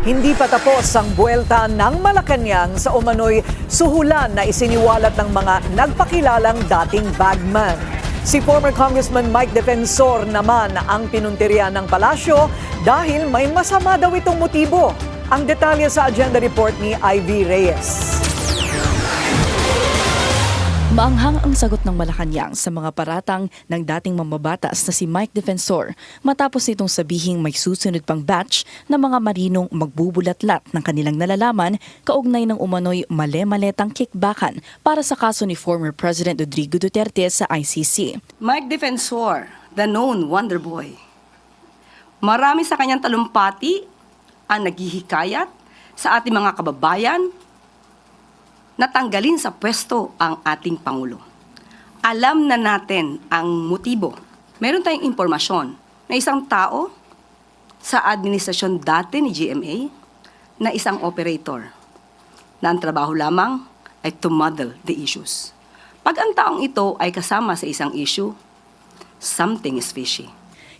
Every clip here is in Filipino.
Hindi pa tapos ang buwelta ng Malacanang sa umano'y suhulan na isiniwalat ng mga nagpakilalang dating bagman. Si former Congressman Mike Defensor naman ang pinuntirya ng palasyo dahil may masama daw itong motibo. Ang detalye sa agenda report ni Ivy Reyes. Maanghang ang sagot ng Malacanang sa mga paratang ng dating mamabatas na si Mike Defensor matapos nitong sabihing may susunod pang batch na mga marinong magbubulat-lat ng kanilang nalalaman kaugnay ng umano'y male-maletang kickbackan para sa kaso ni former President Rodrigo Duterte sa ICC. Mike Defensor, the known Wonder Boy. Marami sa kanyang talumpati ang naghihikayat sa ating mga kababayan natanggalin sa pwesto ang ating Pangulo. Alam na natin ang motibo. Meron tayong impormasyon na isang tao sa administrasyon dati ni GMA na isang operator na ang trabaho lamang ay to muddle the issues. Pag ang taong ito ay kasama sa isang issue, something is fishy.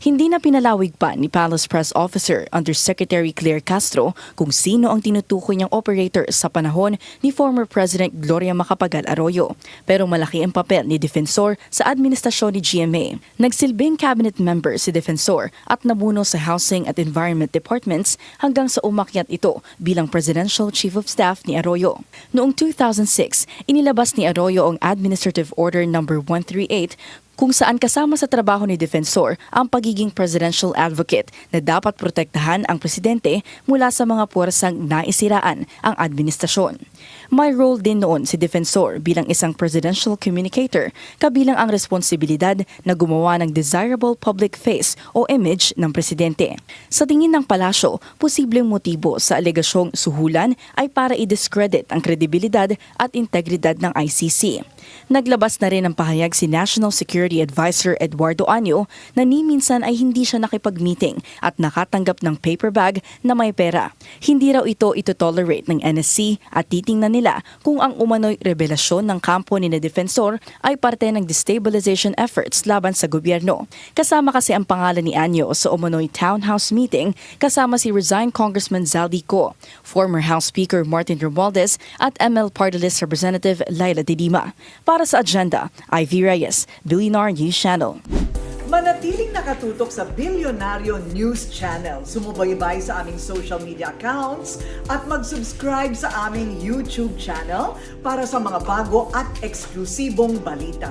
Hindi na pinalawig pa ni Palace Press Officer Undersecretary Claire Castro kung sino ang tinutukoy niyang operator sa panahon ni former President Gloria Macapagal Arroyo. Pero malaki ang papel ni Defensor sa administrasyon ni GMA. Nagsilbing cabinet member si Defensor at namuno sa Housing at Environment Departments hanggang sa umakyat ito bilang Presidential Chief of Staff ni Arroyo. Noong 2006, inilabas ni Arroyo ang Administrative Order No. 138 kung saan kasama sa trabaho ni Defensor ang pagiging presidential advocate na dapat protektahan ang presidente mula sa mga puwersang naisiraan ang administrasyon. May role din noon si Defensor bilang isang presidential communicator, kabilang ang responsibilidad na gumawa ng desirable public face o image ng presidente. Sa tingin ng palasyo, posibleng motibo sa alegasyong suhulan ay para i-discredit ang kredibilidad at integridad ng ICC. Naglabas na rin ng pahayag si National Security Advisor Eduardo Año na ni minsan ay hindi siya nakipag-meeting at nakatanggap ng paper bag na may pera. Hindi raw ito ito-tolerate ng NSC at titingnan nila kung ang umano'y revelasyon ng kampo ni na Defensor ay parte ng destabilization efforts laban sa gobyerno. Kasama kasi ang pangalan ni Año sa umano'y townhouse meeting kasama si resigned Congressman Zaldico, former House Speaker Martin Romualdez at ML Party List Representative Laila de Lima. Para sa agenda, Ivy Reyes, Billionaire News Channel. Manatiling nakatutok sa Bilyonaryo News Channel. Sumubaybay sa aming social media accounts at mag-subscribe sa aming YouTube channel para sa mga bago at eksklusibong balita.